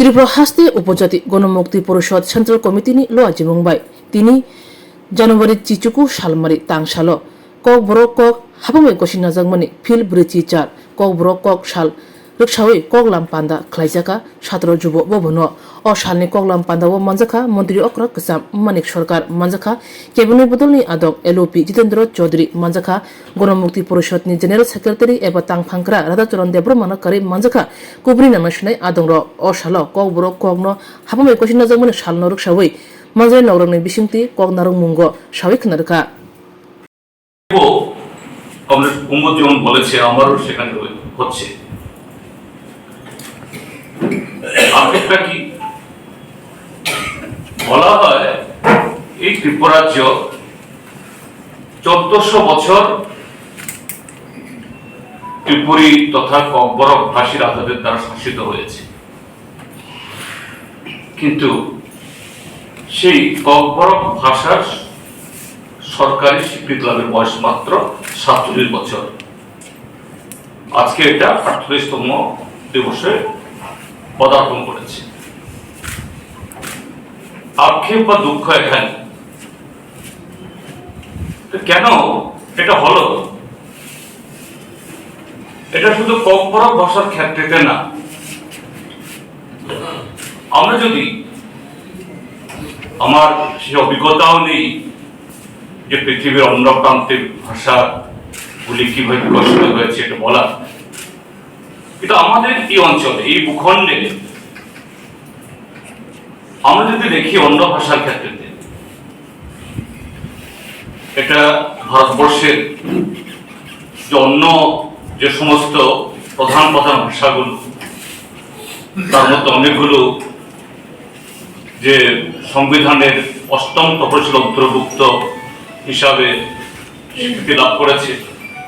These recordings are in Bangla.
ত্রিপুরা হাস্তে উপজাতি গণমুক্তি পরিষদ সেন্ট্রাল কমিটিनि लोआजि बुंबाय তিনি জানুয়ারি চিচুকু সালমারি তাংসাল কক বড় কক হাবুমে গসিনাজাংমানি ফিল ব্রিচি চার কক বড় কক সাল রুকসাওই কগলাম পান্ডা খ্লাইজাকা ছাত্র যুব বভন অ সালনি কগলাম পান্ডা ও মানজাখা মন্ত্রী অক্রক কসাম মানিক সরকার মানজাখা কেবিনেট বদলनि আদক এলওপি জিতেন্দ্র চৌধুরী মানজাখা গণমুক্তি পরিষদनि জেনারেল সেক্রেটারি এবা তাংফাংকরা রাধাচরণ দেবরমানা কারি মানজাখা কুবরি নামাসনাय আদংর অ সাল কক বড় ককনো হাবুমে গসিনাজাংমানি সালনো রুকসাওই মানজাই নগরनि বিসিংতি কক নারং মুঙ্গ সাওই খনারকা আমাদের কুম্ভ যেমন বলেছে আমারও সেখানে হচ্ছে আপডেটটা কি বলা হয় এই ত্রিপুরা রাজ্য 1400 বছর ত্রিপুরী তথা ককবরক ভাষী রাজাদের দ্বারা শাসিত হয়েছে, কিন্তু সেই ককবরক ভাষার সরকারি স্বীকৃতি লাভের বয়স মাত্র 47 বছর। আজকে এটা 48তম দিবসে পদার্পণ করেছে। আক্ষেপ বা দুঃখ এখানে কেন এটা হলো, এটা শুধু ককবরক ভাষার ক্ষেত্রে না, আমরা যদি আমার সে অভিজ্ঞতাও নেই যে পৃথিবীর অন্য প্রান্তের ভাষাগুলি কিভাবে বিকশিত হয়েছে এটা বলা, কিন্তু আমাদের এই অঞ্চলে এই ভূখণ্ডে আমরা যদি দেখি অন্য ভাষার ক্ষেত্রে, এটা ভারতবর্ষের যে অন্য যে সমস্ত প্রধান প্রধান ভাষাগুলো তার মধ্যে অনেকগুলো যে সংবিধানের 8ম তফসিল অন্তর্ভুক্ত হিসাবে স্বীকৃতি লাভ করেছে,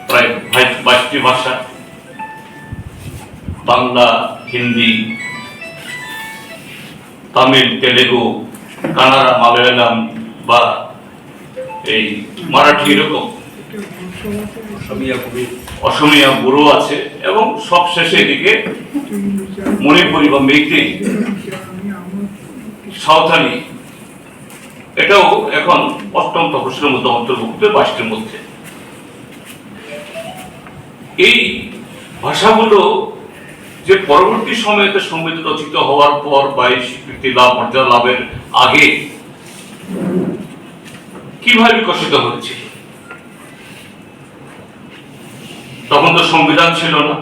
প্রায় 22টি ভাষা, বাংলা, হিন্দি, তামিল, তেলেগু, কানাড়া, মালয়ালম বা এই মারাঠি, এরকম অসমিয়া, বুড়ো আছে, এবং সব শেষে এদিকে মণিপুরি বা মেইতেই, সাঁওতালি, এটাও এখন 8ম তফসিলের মধ্যে অন্তর্ভুক্ত 22টির মধ্যে। এই ভাষাগুলো যে পরবর্তী সময়ে সংবিধান রচিত হওয়ার পর বা এই স্বীকৃতি লাভ, মর্যাদা লাভের আগে কিভাবে বিকশিত হয়েছে, তখন তো সংবিধান ছিল না,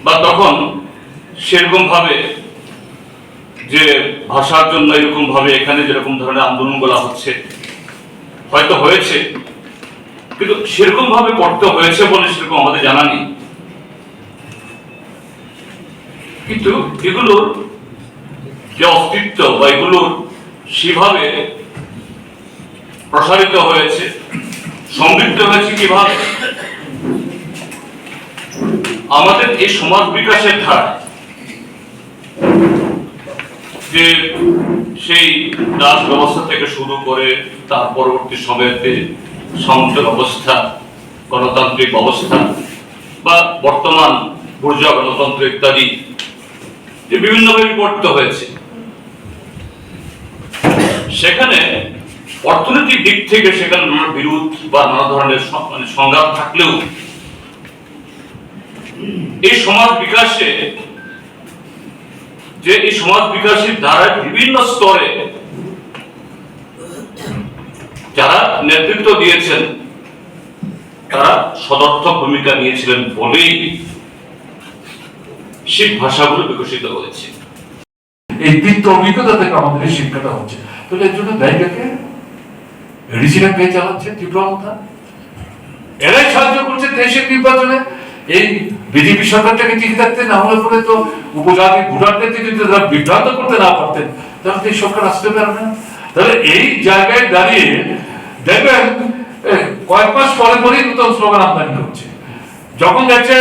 বা তখন সেরকম ভাবে যে ভাষার জন্য এরকম ভাবে এখানে যেরকম ধরনের আন্দোলন গুলা হচ্ছে হয়তো হয়েছে, কিন্তু সেরকম ভাবে করতে হয়েছে বলে সেরকম আমাদের জানা নেই। কিন্তু এগুলোর যে অস্তিত্ব বা এগুলোর সেভাবে প্রসারিত হয়েছে, সমৃদ্ধ হয়েছে কিভাবে, আমাদের এই সমাজ বিকাশের ধারা, যে সেই দাস ব্যবস্থা থেকে শুরু করে তার পরবর্তী সময়তে সংযত অবস্থা, গণতান্ত্রিক অবস্থা বা বর্তমান বুর্জোয়া গণতন্ত্র ইত্যাদি, যে বিভিন্নভাবে বিবর্তিত হয়েছে, সেখানে অর্থনৈতিক দিক থেকে সেখানে নানা বিরোধ বা নানা ধরনের সংঘাত থাকলেও এই সমাজ বিকাশে, যে এই সমাজ বিকাশের দ্বারা বিভিন্ন স্তরে যারা নেতৃত্ব দিয়েছেন তারা সদর্থক ভূমিকা নিয়েছিলেন বলেই সেই ভাষাগুলো বিকশিত হয়েছে। এই তিক্ত অভিজ্ঞতা থেকে আমাদের এই শিক্ষাটা হচ্ছে। তাহলে এর জন্য দায়িত্বকে ঋষিরা পেয়ে চালাচ্ছে তীব্রতা, এরাই সাহায্য করছে দেশের নির্বাচনে। এই বিজেপি সরকারটাকে টিকে থাকতে না হলে পরে তো উপজাতি ভোটারদেরকে যদি তারা বিভ্রান্ত করতে না পারতেন তাহলে এই সরকার আসতে পারবে না। তাহলে এই জায়গায় দাঁড়িয়ে দেখবেন কয়েক মাস পরে পরেই নতুন স্লোগান আমদানি হচ্ছে, যখন দেখছে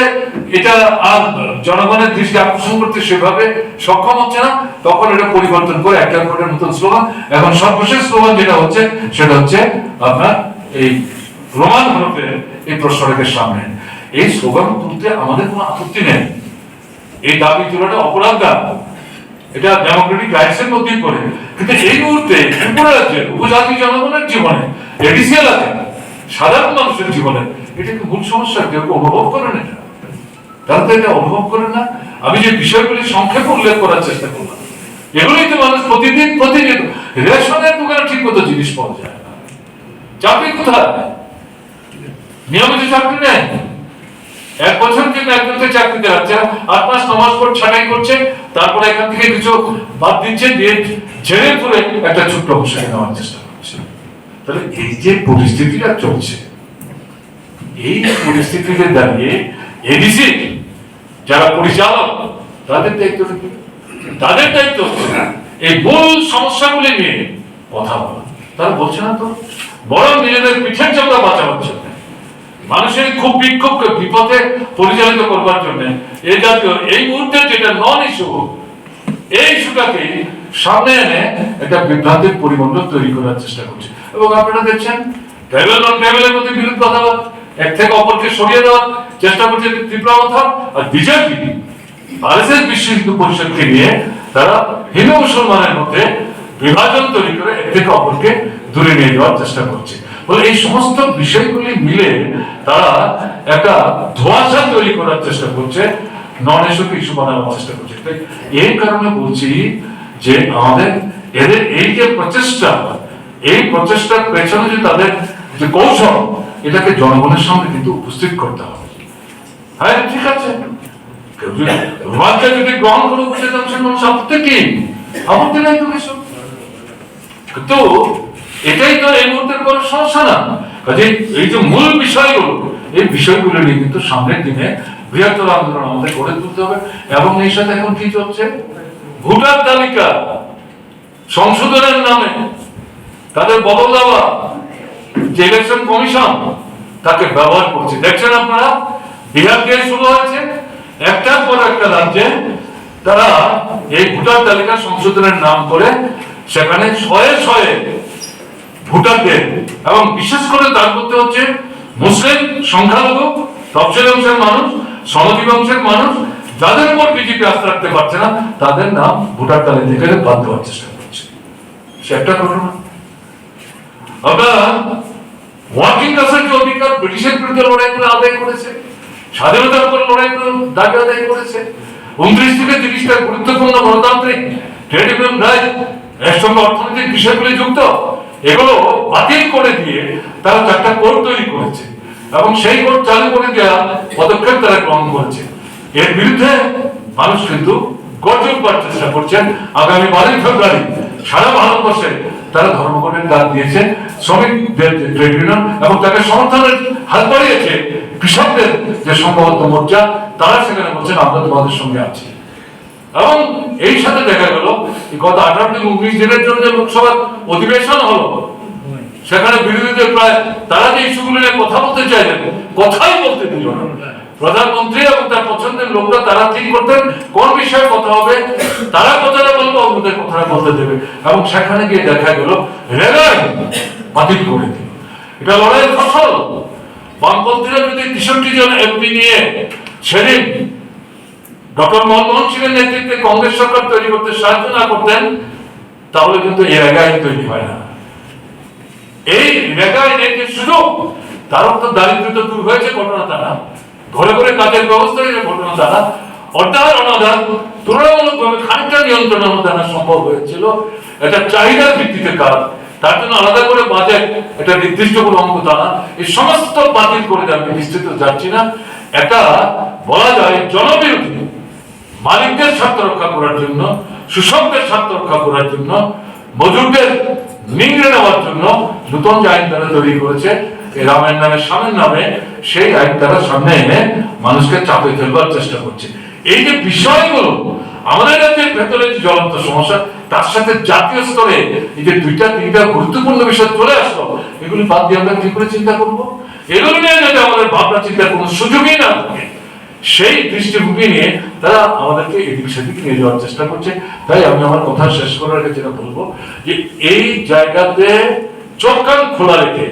এটা আর জনগণের দৃষ্টি আকর্ষণ করতে সেভাবে সক্ষম হচ্ছে না, তখন এটা পরিবর্তন করে একটা করে নতুন স্লোগান। এখন সর্বশেষ স্লোগান যেটা হচ্ছে সেটা হচ্ছে আপনার এই প্রমাণ হরফে এই প্রশ্নটাকে সামনে, এই স্লোগান তুলতে আমাদের কোনো আপত্তি নেই। এই দাবি তোলাটা অপরাধ না, এটা ডেমোক্রেটিক রাইটসের মধ্যেই পড়ে। কিন্তু এই মুহূর্তে ত্রিপুরা রাজ্যের উপজাতি জনগণের জীবনে, এডিসি এলাকায় সাধারণ মানুষের জীবনে এটা কি মূল সমস্যা? কেউ অনুভব করেন এটা? তারা তো এটা অনুভব করেন না। আমি যে বিষয়গুলি সংক্ষেপে উল্লেখ করার চেষ্টা করলাম, এগুলোই তো মানুষ প্রতিদিন রেশনের দোকানে ঠিক মতো জিনিস পাওয়া যায় না। চাকরি কোথায়? নিয়মিত চাকরি নেই। 1 বছরের জন্য একজনকে চাকরি দেওয়া হচ্ছে, 8 মাস 9 মাস পর ছাঁটাই করছে, তারপরে এখান থেকে কিছু বাদ দিচ্ছে, দিয়ে ছেড়ে পরে একটা ছোট্ট অবসরে নেওয়ার চেষ্টা করছে। তাহলে এই যে পরিস্থিতিটা চলছে, এই পরিস্থিতিতে দাঁড়িয়ে এডিসি যারা পরিচালক, তাদের দায়িত্ব কি? তাদের দায়িত্ব এই মূল সমস্যাগুলি নিয়ে কথা বলা। তারা বলছে না তো, বরং নিজেদের পিঠের চামড়া বাঁচাবার জন্য, মানুষের খুব বিক্ষোভকে বিপথে পরিচালিত করবার জন্য এই জাতীয় এই মুহূর্তে যেটা নন ইস্যু, এই ইস্যুটাকে সামনে এনে একটা বিভ্রান্তির পরিমণ্ডল তৈরি করার চেষ্টা করছে। এবং আপনারা দেখছেন টেবিল নন টেবিলের মধ্যে বিরোধ এক থেকে অপরকে সরিয়ে দেওয়ার চেষ্টা করছে তীব্রতা। আর বিজেপি আরএসএস বিশ্ব হিন্দু পরিষদকে নিয়ে তারা হিন্দু মুসলমানের মধ্যে বিভাজন তৈরি করে এক থেকে অপরকে দূরে নিয়ে যাওয়ার চেষ্টা করছে। বলে এই সমস্ত বিষয়গুলি মিলে তারা একটা ধোঁয়াশা তৈরি করার চেষ্টা করছে, নন ইস্যুকে ইস্যু বানানোর চেষ্টা করছে। তাই এই কারণে বলছি যে আমাদের এদের এই যে প্রচেষ্টা, এই প্রচেষ্টার পেছনে যে তাদের যে কৌশল, এটাকে জনগণের সামনে কিন্তু উপস্থিত করতে হবে। হ্যাঁ ঠিক আছে, রাজ্য যদি গ্রহণ করে উপস্থিত আপত্তি কি? আপত্তি নাই তো কিছু। কিন্তু এটাই তো এই মুহূর্তের বড় সমস্যা না। কাজে এই যে মূল বিষয়গুলো, এই বিষয়গুলো নিয়ে কিন্তু সামনের দিনে বৃহত্তর আন্দোলন আমাদের গড়ে তুলতে হবে। এবং এই সাথে এখন কি চলছে, ভোটার তালিকা সংশোধনের নামে তাদের বদল দেওয়া, যে ইলেকশন কমিশন তাকে ব্যবহার করছে। দেখছেন আপনারা, বিহার দিয়ে শুরু হয়েছে, একটার পর একটা রাজ্যে তারা এই ভোটার তালিকা সংশোধনের নাম করে সেখানে শয়ে শয়ে ভোটারদের, এবং বিশেষ করে তার মধ্যে হচ্ছে মুসলিম সংখ্যালঘু, তফসিলি অংশের মানুষ, সনদী বংশের মানুষ, যাদের উপর বিজেপি আস্থা রাখতে পারছে না, তাদের নাম ভোটার তালিকা থেকে বাদ দেওয়ার চেষ্টা করছে। সে একটা ঘটনা। আমরা ওয়ার্কিং ক্লাসের যে অধিকার ব্রিটিশের বিরুদ্ধে লড়াই করে আদায় করেছে, স্বাধীনতার উপর লড়াই করে দাবি আদায় করেছে, 29 থেকে 30টা গুরুত্বপূর্ণ গণতান্ত্রিক ট্রেড ইউনিয়ন রাইট, এর সঙ্গে অর্থনৈতিক বিষয়গুলি যুক্ত, এগুলো বাতিল করে দিয়ে তারা একটা কোড তৈরি করেছে এবং সেই কোড চালু করে দেওয়ার পদক্ষেপ তারা গ্রহণ করেছে। এর বিরুদ্ধে মানুষ কিন্তু গর্জন করার চেষ্টা করছেন। আগামী 12 ফেব্রুয়ারি সারা ভারতবর্ষে তারা ধর্মঘটের ডাক দিয়েছে শ্রমিকদের ট্রেড ইউনিয়ন, এবং তাকে সমর্থনের হাত বাড়িয়েছে কৃষকদের যে সংঘবদ্ধ মোর্চা, তারা সেখানে বলছেন আমরা তোমাদের সঙ্গে আছি। এবং এই সাথে দেখা গেল গত 18 থেকে 19 দিনের জন্য যে লোকসভার অধিবেশন হলো, সেখানে বিরোধীদের প্রায় তারা যে ইস্যুগুলো নিয়ে কথা বলতে চাইলেন, কথাই বলতে দিল না। প্রধানমন্ত্রী এবং তার পছন্দের লোকরা তারা ঠিক করতেন কোন বিষয়ে কথা হবে, তারা কথাটা বলবো, অন্যদের কথাটা বলতে দেবে। এবং সেখানে গিয়ে দেখা গেল রেগাই বাতিল করে দিল। এটা লড়াইয়ের ফসল। বামপন্থীরা যদি 63 জন এমপি নিয়ে সেদিন ডক্টর মনমোহন সিংয়ের নেতৃত্বে কংগ্রেস সরকার তৈরি করতে সাহায্য না করতেন, তাহলে কিন্তু এই রেগাই তৈরি হয় না। এই রেগাই যে সুযোগ, তার তো দারিদ্রতা দূর হয়েছে ঘটনা তা না, ঘরে ঘরে কাজের ব্যবস্থা হয়েছে ঘটনা তা না, অর্থাৎ অনাদান তুলনামূলকভাবে খানিকটা নিয়ন্ত্রণের মধ্যে আনা সম্ভব হয়েছিল। এটা চাহিদার ভিত্তিতে কাজ, তার জন্য আলাদা করে বাজেট একটা নির্দিষ্ট কোনো অঙ্ক তা না। এই সমস্ত বাতিল করে আমি বিস্তৃত যাচ্ছি না। এটা বলা যায় জনবিরোধী, মালিকদের স্বার্থ রক্ষা করার জন্য, কৃষকদের স্বার্থ রক্ষা করার জন্য, মজুরদের নিংড়ে নেওয়ার জন্য নতুন যে আইন তারা তৈরি করেছে, রামের নামে স্বামীর নামে, সেই আইন তারা সামনে এনে মানুষকে চাপে ফেলবার চেষ্টা করছে। এই যে বিষয়গুলো আমাদের রাজ্যের ভেতরে যে জ্বলন্ত সমস্যা, তার সাথে জাতীয় স্তরে এই যে 2-3টা গুরুত্বপূর্ণ বিষয় চলে আসলো, এগুলি বাদ দিয়ে আমরা কি করে চিন্তা করবো? এগুলো নিয়ে যদি আমাদের ভাবনা চিন্তার কোনো সুযোগই না থাকে, সেই দৃষ্টিভঙ্গি নিয়ে তারা আমাদেরকে এদিক সেদিক নিয়ে যাওয়ার চেষ্টা করছে। তাই আমি আমার কথা শেষ করার আগে যেটা বলবো, যে এই জায়গাতে চোখ কান খোলা রেখে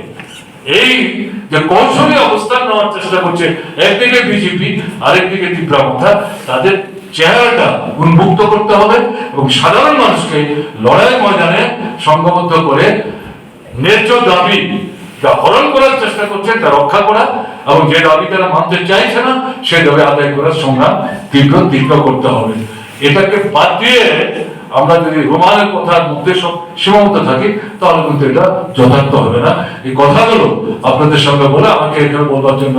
এই যে কৌশলী অবস্থান নেওয়ার চেষ্টা করছে একদিকে বিজেপি, আরেকদিকে তীব্রপন্থা, তাদের চেহারাটা উন্মুক্ত করতে হবে এবং সাধারণ মানুষকে লড়াই ময়দানে সংঘবদ্ধ করে ন্যায্য দাবি যা হরণ করার চেষ্টা করছে তা রক্ষা করা এবং যে দাবি তারা মানতে চাইছে না সে দাবি আদায় করার সংগ্রাম তীব্র করতে হবে। এটাকে বাদ দিয়ে আমরা যদি রোমানের কথার মধ্যে সব সীমাবদ্ধ থাকি তাহলে কিন্তু এটা যথার্থ হবে না। এই কথাগুলো আপনাদের সঙ্গে বলে আমাকে এখানে বলবার জন্য